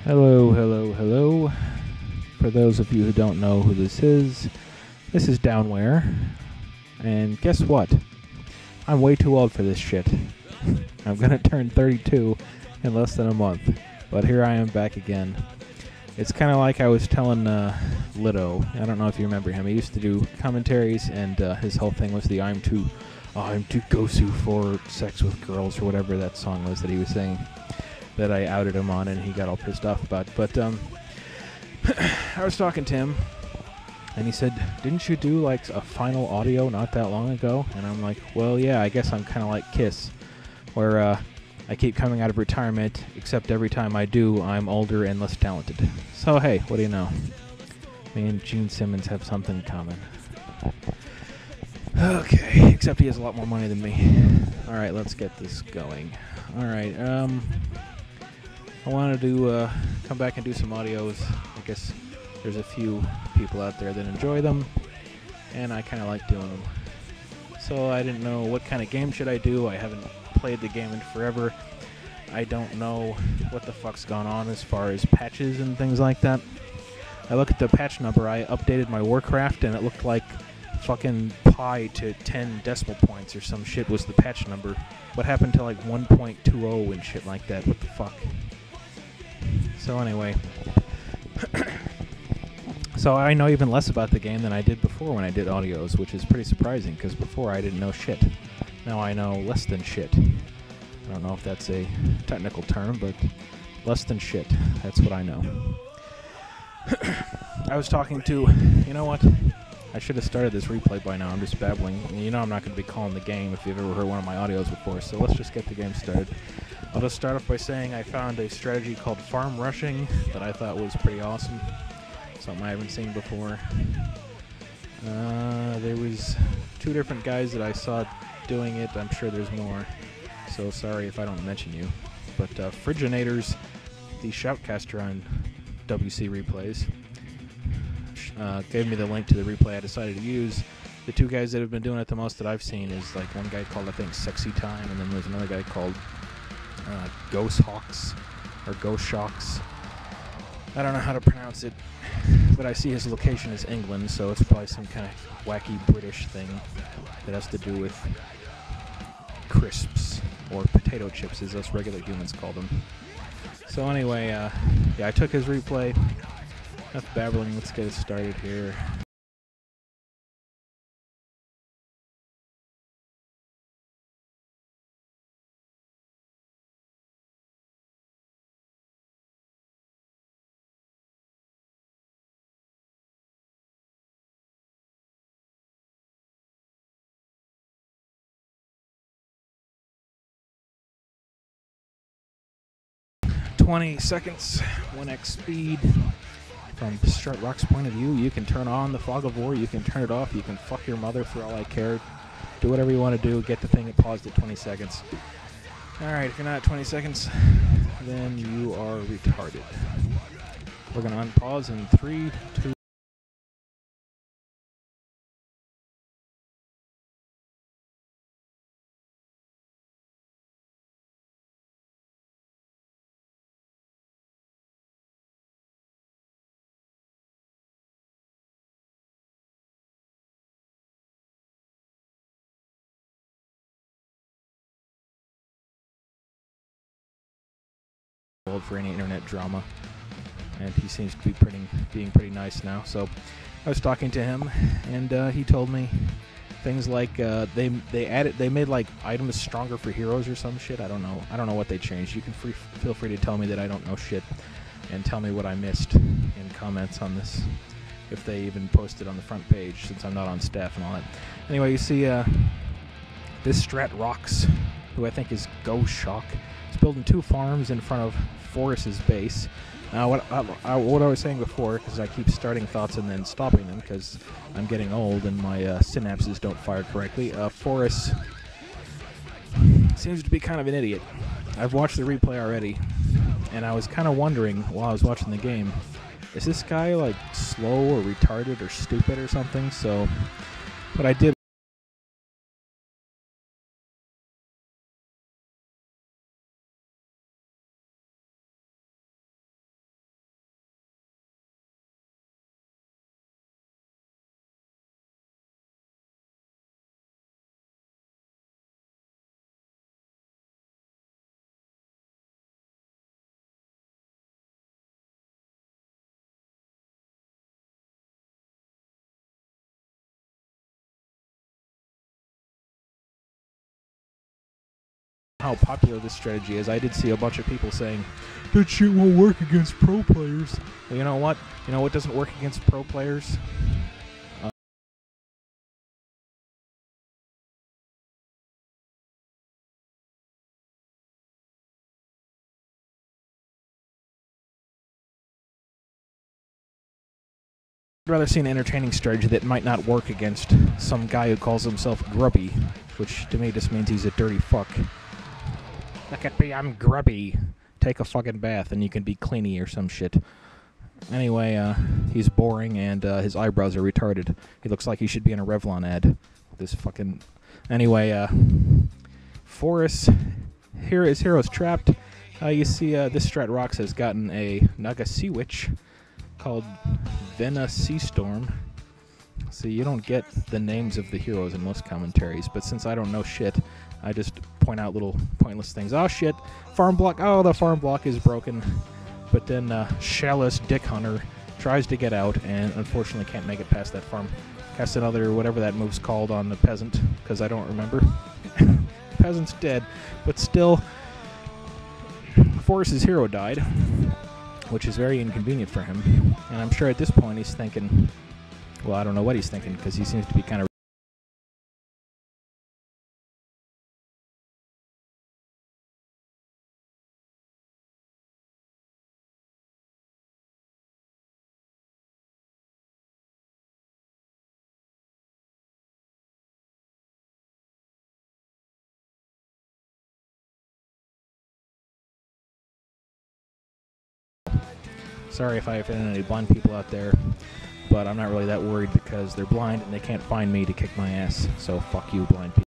Hello, hello, hello. For those of you who don't know who this is Downwhere. And guess what? I'm way too old for this shit. I'm gonna turn 32 in less than a month. But here I am back again. It's kind of like I was telling Lido. I don't know if you remember him. He used to do commentaries, and his whole thing was the I'm too gosu for sex with girls, or whatever that song was that he was saying, that I outed him on and he got all pissed off about. But I was talking to him, and he said, didn't you do like a final audio not that long ago? And I'm like, well, yeah, I guess I'm kind of like Kiss, where I keep coming out of retirement, except every time I do, I'm older and less talented. So hey, what do you know? Me and Gene Simmons have something in common. Okay, except he has a lot more money than me. Alright, let's get this going. Alright, I wanted to come back and do some audios. I guess there's a few people out there that enjoy them, and I kind of like doing them. So I didn't know what kind of game should I do. I haven't played the game in forever. I don't know what the fuck's gone on as far as patches and things like that. I look at the patch number. I updated my Warcraft, and it looked like fucking pi to 10 decimal points or some shit was the patch number. What happened to like 1.20 and shit like that? What the fuck? So anyway, so I know even less about the game than I did before when I did audios, which is pretty surprising, because before I didn't know shit. Now I know less than shit. I don't know if that's a technical term, but less than shit. That's what I know. I was talking to, you know what? I should have started this replay by now. I'm just babbling. You know I'm not going to be calling the game if you've ever heard one of my audios before, so let's just get the game started. I'll just start off by saying I found a strategy called farm rushing that I thought was pretty awesome. Something I haven't seen before. There was 2 different guys that I saw doing it. I'm sure there's more, so sorry if I don't mention you. But Friginators, the shoutcaster on WC replays, gave me the link to the replay I decided to use. The 2 guys that have been doing it the most that I've seen is like one guy called, I think, Sexy Time, and then there's another guy called Ghost Hawks or Ghost Shocks. I don't know how to pronounce it, but I see his location is England, so it's probably some kind of wacky British thing that has to do with crisps, or potato chips as us regular humans call them. So anyway, yeah, I took his replay. Enough babbling, let's get it started here. "20 seconds, 1x speed. From Strat Rock's point of view, you can turn on the fog of war, you can turn it off, you can fuck your mother for all I care. Do whatever you want to do, get the thing paused at 20 seconds. Alright, if you're not at 20 seconds, then you are retarded. We're going to unpause in 3, 2, for any internet drama, and he seems to be being pretty nice now. So I was talking to him, and he told me things like they made like items stronger for heroes or some shit. I don't know what they changed. You can feel free to tell me that I don't know shit, and tell me what I missed in comments on this, if they even posted on the front page, since I'm not on staff and all that. Anyway, you see this Strat Rocks, who I think is Go Shock, is building 2 farms in front of Forrest's base. Now, what I was saying before, because I keep starting thoughts and then stopping them, because I'm getting old and my synapses don't fire correctly. Forrest seems to be kind of an idiot. I've watched the replay already, and I was kind of wondering while I was watching the game, is this guy like slow or retarded or stupid or something? So, what I did how popular this strategy is. I did see a bunch of people saying, that shit won't work against pro players. Well, you know what? You know what doesn't work against pro players? I'd rather see an entertaining strategy that might not work against some guy who calls himself grubby, which to me just means he's a dirty fuck. Look at me, I'm grubby. Take a fucking bath and you can be cleany or some shit. Anyway, he's boring and his eyebrows are retarded. He looks like he should be in a Revlon ad. This fucking... Anyway, Forest, here is Heroes Trapped. You see, this Strat Rocks has gotten a Naga Sea Witch called Vena Sea Storm. See, you don't get the names of the heroes in most commentaries, but since I don't know shit, I just point out little pointless things. Oh shit, farm block, oh the farm block is broken. But then Shallus Dick Hunter tries to get out and unfortunately can't make it past that farm. Casts another, whatever that move's called, on the peasant, because I don't remember. Peasant's dead, but still, Forrest's hero died, which is very inconvenient for him. And I'm sure at this point he's thinking, well, I don't know what he's thinking, because he seems to be kind of sorry if I offended any blind people out there, but I'm not really that worried because they're blind and they can't find me to kick my ass, so fuck you, blind people.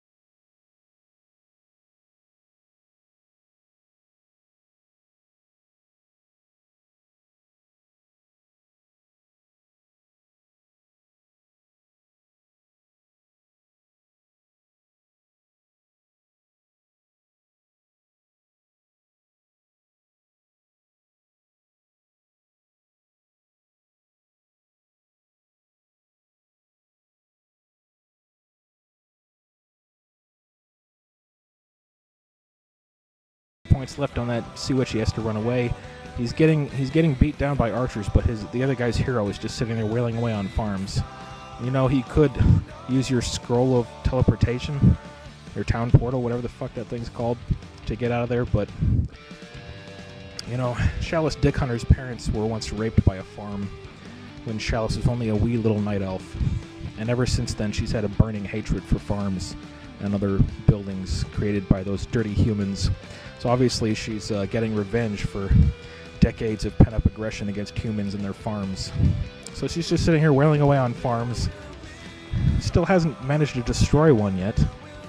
Points left on that Sea Witch. He has to run away. He's getting beat down by archers, but the other guy's hero is just sitting there wailing away on farms. You know, he could use your scroll of teleportation, or town portal, whatever the fuck that thing's called, to get out of there, but you know, Shallus Dick Hunter's parents were once raped by a farm when Shallus was only a wee little night elf, and ever since then she's had a burning hatred for farms and other buildings created by those dirty humans. So obviously she's getting revenge for decades of pent-up aggression against humans and their farms. So she's just sitting here wailing away on farms. Still hasn't managed to destroy one yet.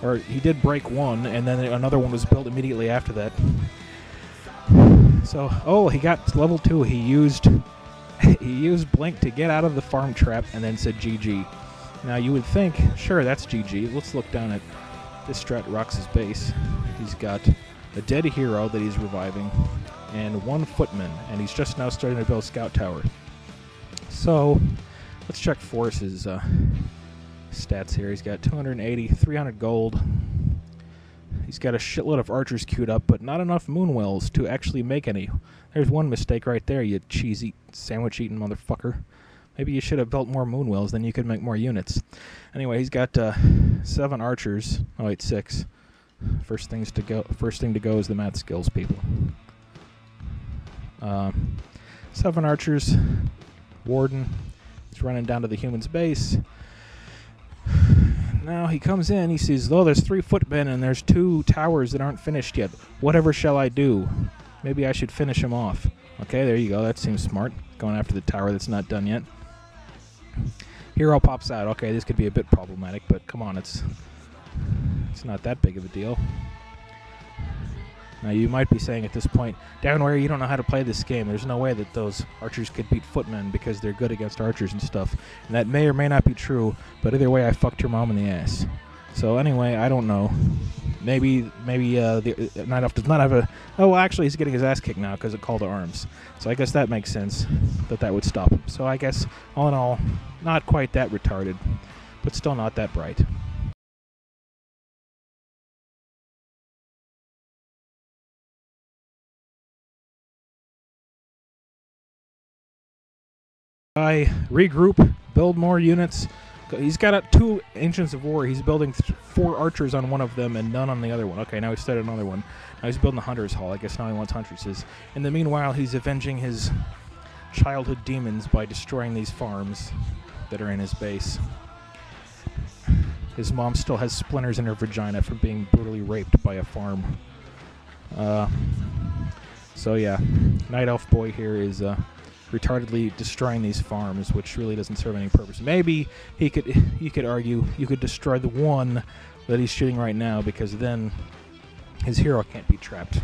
Or he did break one, and then another one was built immediately after that. So, oh, he got to level 2. He used Blink to get out of the farm trap and then said GG. Now you would think, sure, that's GG. Let's look down at this Strat Rocks' base. He's got a dead hero that he's reviving, and one footman, and he's just now starting to build a scout tower. So, let's check Force's stats here. He's got 280, 300 gold. He's got a shitload of archers queued up, but not enough moonwells to actually make any. There's one mistake right there, you cheesy sandwich-eating motherfucker. Maybe you should have built more moonwells, then you could make more units. Anyway, he's got 7 archers. Oh wait, 6. First thing to go is the math skills, people. 7 archers. Warden. He's running down to the human's base. Now he comes in, he sees, oh, there's 3 footmen and there's 2 towers that aren't finished yet. Whatever shall I do? Maybe I should finish him off. Okay, there you go. That seems smart. Going after the tower that's not done yet. Hero pops out. Okay, this could be a bit problematic, but come on, it's not that big of a deal. Now, you might be saying at this point, Downwhere, you don't know how to play this game. There's no way that those archers could beat footmen because they're good against archers and stuff. And that may or may not be true, but either way, I fucked your mom in the ass. So anyway, I don't know. Maybe the Night Elf does not have a... Oh, well, actually, he's getting his ass kicked now because of Call to Arms. So I guess that makes sense that would stop him. So I guess, all in all, not quite that retarded, but still not that bright. Regroup, build more units. He's got 2 Ancients of War. He's building 4 archers on one of them and none on the other one. Okay, now he started another one. Now he's building a Hunter's Hall. I guess now he wants Huntresses. In the meanwhile, he's avenging his childhood demons by destroying these farms that are in his base. His mom still has splinters in her vagina from being brutally raped by a farm. So yeah, Night Elf Boy here is retardedly destroying these farms, which really doesn't serve any purpose. Maybe you could argue you could destroy the one that he's shooting right now, because then his hero can't be trapped.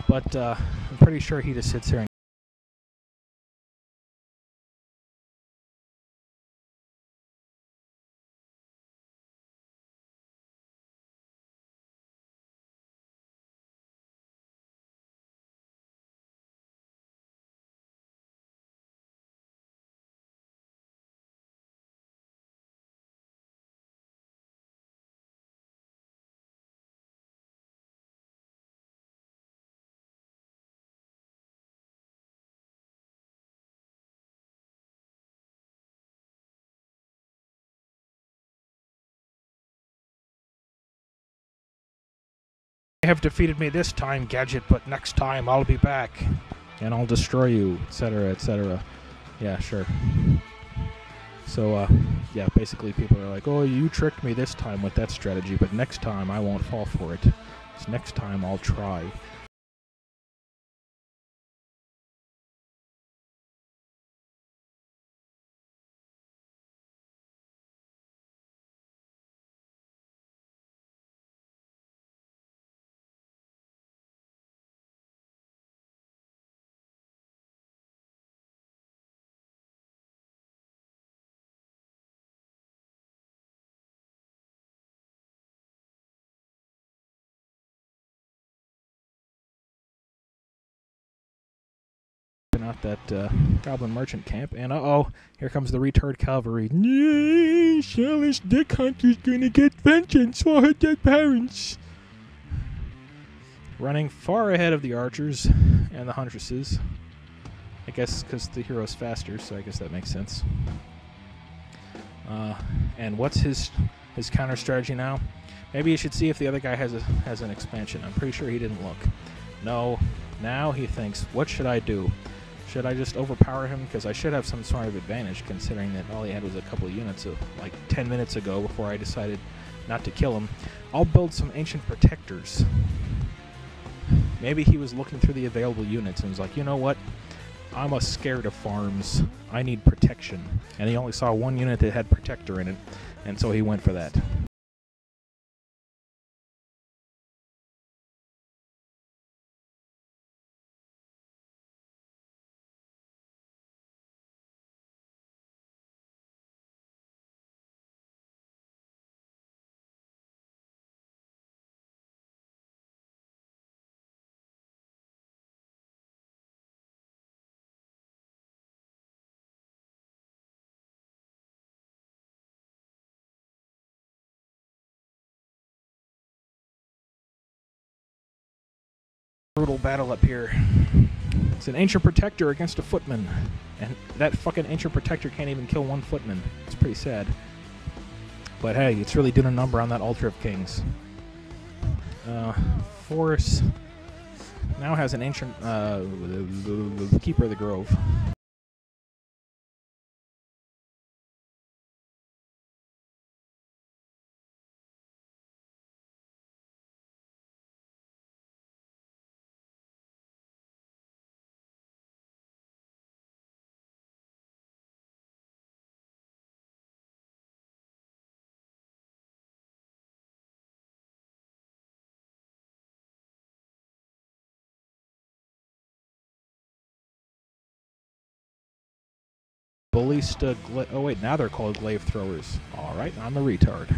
But I'm pretty sure he just sits here and have defeated me this time, Gadget, but next time I'll be back and I'll destroy you, etc., etc. Yeah, sure. So, yeah, basically people are like, oh, you tricked me this time with that strategy, but next time I won't fall for it. So next time I'll try. Out that goblin merchant camp, and uh-oh, here comes the retard cavalry. Yay, Shell's dick hunter's gonna get vengeance for her dead parents. Running far ahead of the archers and the huntresses. I guess because the hero's faster, so I guess that makes sense. And what's his counter strategy now? Maybe you should see if the other guy has an expansion. I'm pretty sure he didn't look. No, now he thinks, what should I do? Should I just overpower him? Because I should have some sort of advantage, considering that all he had was a couple of units of like 10 minutes ago before I decided not to kill him. I'll build some Ancient Protectors. Maybe he was looking through the available units and was like, you know what? I'm scared of farms. I need protection. And he only saw one unit that had Protector in it, and so he went for that. Brutal battle up here. It's an Ancient Protector against a Footman, and that fucking Ancient Protector can't even kill one Footman. It's pretty sad. But hey, it's really doing a number on that Altar of Kings. Force now has an Ancient Keeper of the Grove. Ballista oh wait, now they're called Glaive Throwers. Alright, I'm the retard.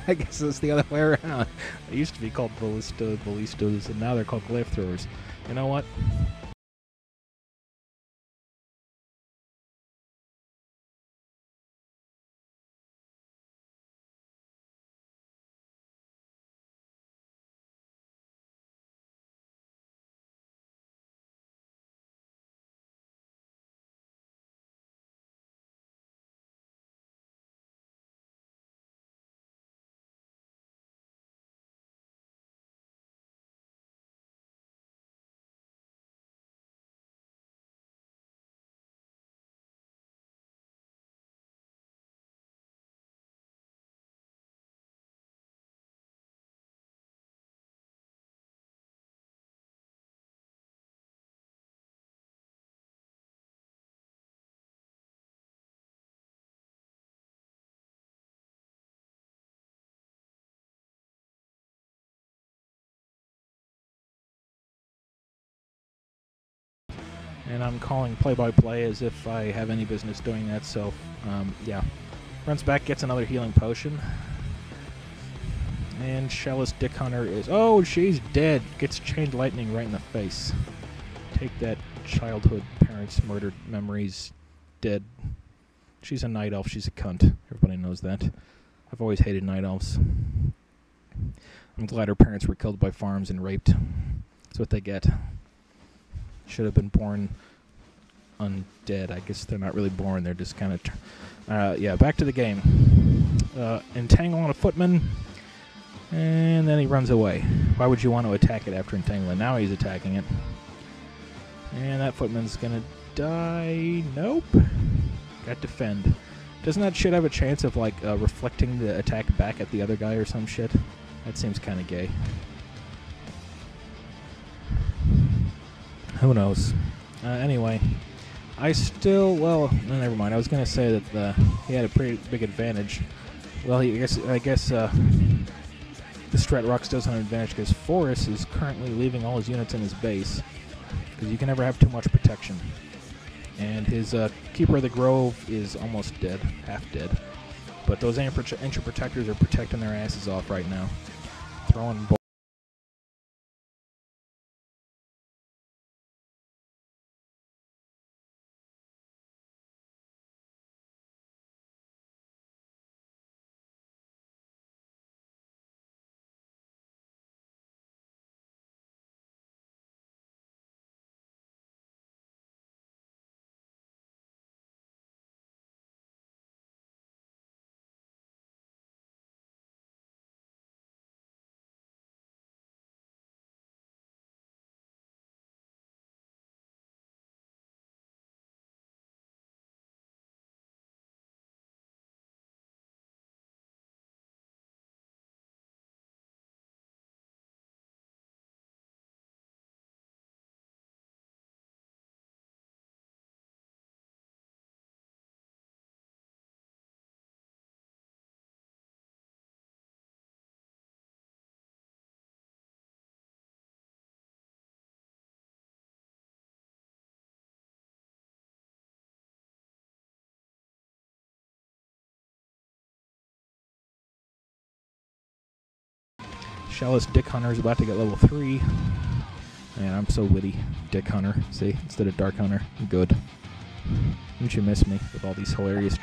I guess it's the other way around. They used to be called ballistas, and now they're called Glaive Throwers. You know what? And I'm calling play-by-play as if I have any business doing that, so, yeah. Runs back, gets another healing potion. And Shellis Dick Hunter is... Oh, she's dead! Gets chained lightning right in the face. Take that, childhood parents' murdered memories. Dead. She's a night elf, she's a cunt. Everybody knows that. I've always hated night elves. I'm glad her parents were killed by farms and raped. That's what they get. Should have been born undead. I guess they're not really born, they're just kind of... yeah, back to the game. Entangle on a footman, and then he runs away. Why would you want to attack it after entangling? Now he's attacking it. And that footman's gonna die. Nope. Got defend. Doesn't that shit have a chance of, like, reflecting the attack back at the other guy or some shit? That seems kind of gay. Who knows? Anyway, I still... Well, never mind. I was going to say that he had a pretty big advantage. Well, I guess the Strat Rocks does have an advantage because Forrest is currently leaving all his units in his base. Because you can never have too much protection. And his Keeper of the Grove is almost dead, half dead. But those ancient protectors are protecting their asses off right now. Throwing Shellis Dick Hunter is about to get level 3. Man, I'm so witty. Dick Hunter, see? Instead of Dark Hunter. Good. Don't you miss me with all these hilarious...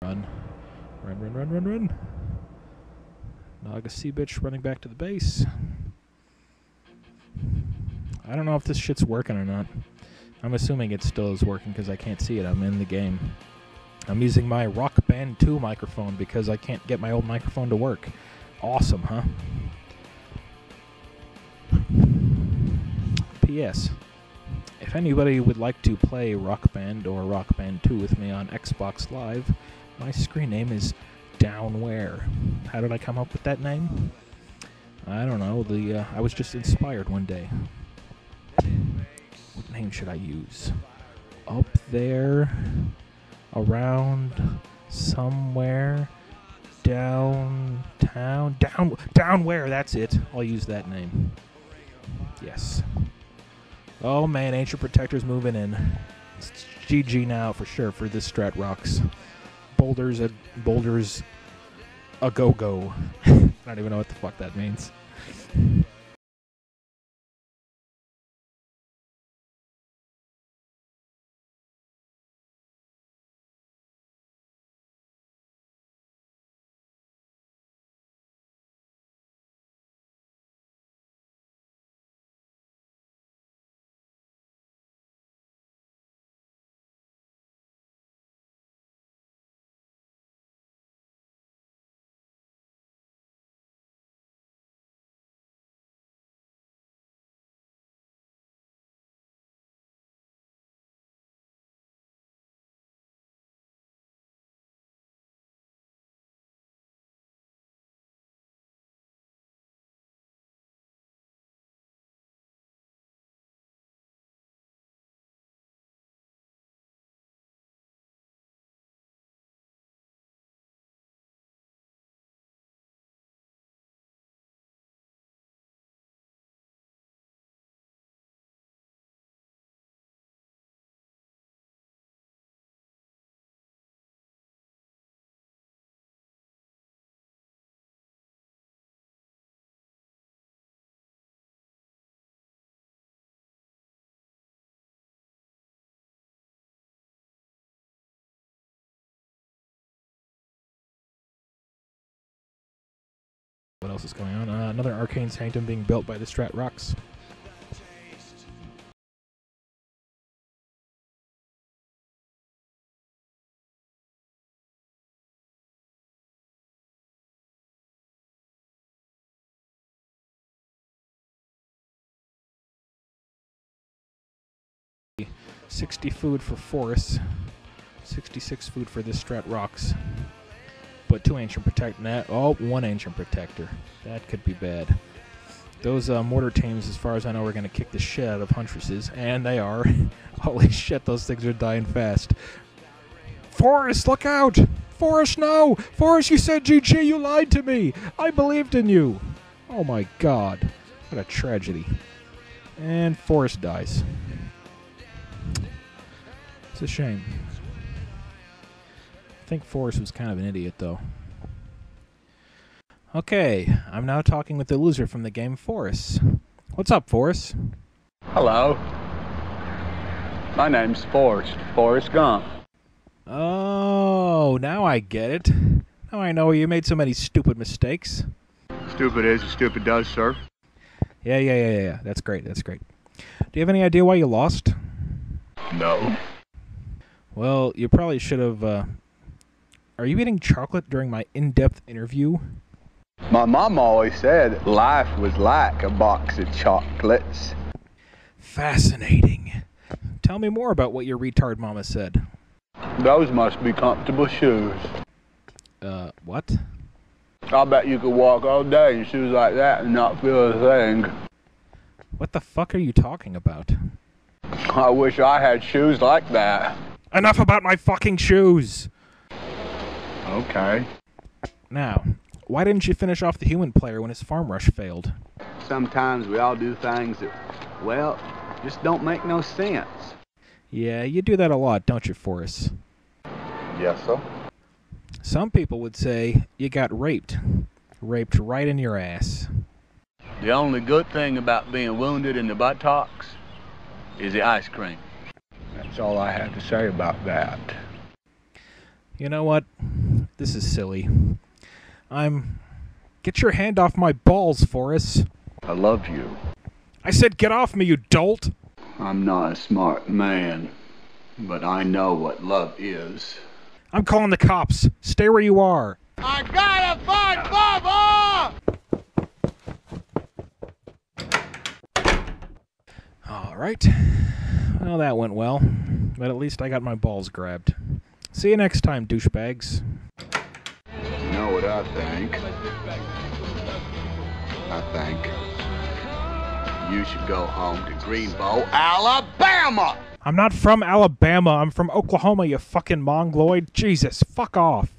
Run. Run, run, run, run, run. Naga Sea Bitch running back to the base. I don't know if this shit's working or not. I'm assuming it still is working because I can't see it. I'm in the game. I'm using my Rock Band 2 microphone because I can't get my old microphone to work. Awesome, huh? P.S. If anybody would like to play Rock Band or Rock Band 2 with me on Xbox Live, my screen name is Downwhere. How did I come up with that name? I don't know. I was just inspired one day. What name should I use? Up there, around, somewhere, downtown, Downwhere. That's it. I'll use that name. Yes. Oh man, Ancient Protector's moving in. GG now for sure for this strat rocks. Boulders a go-go. I don't even know what the fuck that means. What else is going on? Another arcane sanctum being built by the strat rocks. $60 food for forests, 66 food for this strat rocks. But 2 ancient protector. Oh, 1 ancient protector. That could be bad. Those mortar teams, as far as I know, are going to kick the shit out of huntresses, and they are. Holy shit, those things are dying fast. Forrest, look out! Forrest, no! Forrest, you said GG, you lied to me! I believed in you! Oh my god. What a tragedy. And Forrest dies. It's a shame. I think Forrest was kind of an idiot, though. Okay, I'm now talking with the loser from the game, Forrest. What's up, Forrest? Hello. My name's Forrest Gump. Oh, now I get it. Now I know you made so many stupid mistakes. Stupid is as stupid does, sir. Yeah. That's great. Do you have any idea why you lost? No. Well, you probably should have, Are you eating chocolate during my in-depth interview? My mom always said life was like a box of chocolates. Fascinating. Tell me more about what your retard mama said. Those must be comfortable shoes. What? I bet you could walk all day in shoes like that and not feel a thing. What the fuck are you talking about? I wish I had shoes like that. Enough about my fucking shoes! Okay. Now, why didn't you finish off the human player when his farm rush failed? Sometimes we all do things that, well, just don't make no sense. Yeah, you do that a lot, don't you, Forrest? Yes, sir. Some people would say you got raped. Raped right in your ass. The only good thing about being wounded in the buttocks is the ice cream. That's all I have to say about that. You know what? This is silly. Get your hand off my balls, Forrest. I love you. I said get off me, you dolt! I'm not a smart man, but I know what love is. I'm calling the cops. Stay where you are. I gotta find Bubba! Alright. Well, that went well. But at least I got my balls grabbed. See you next time, douchebags. You know what I think? I think you should go home to Greenbow, Alabama! I'm not from Alabama. I'm from Oklahoma, you fucking mongoloid. Jesus, fuck off.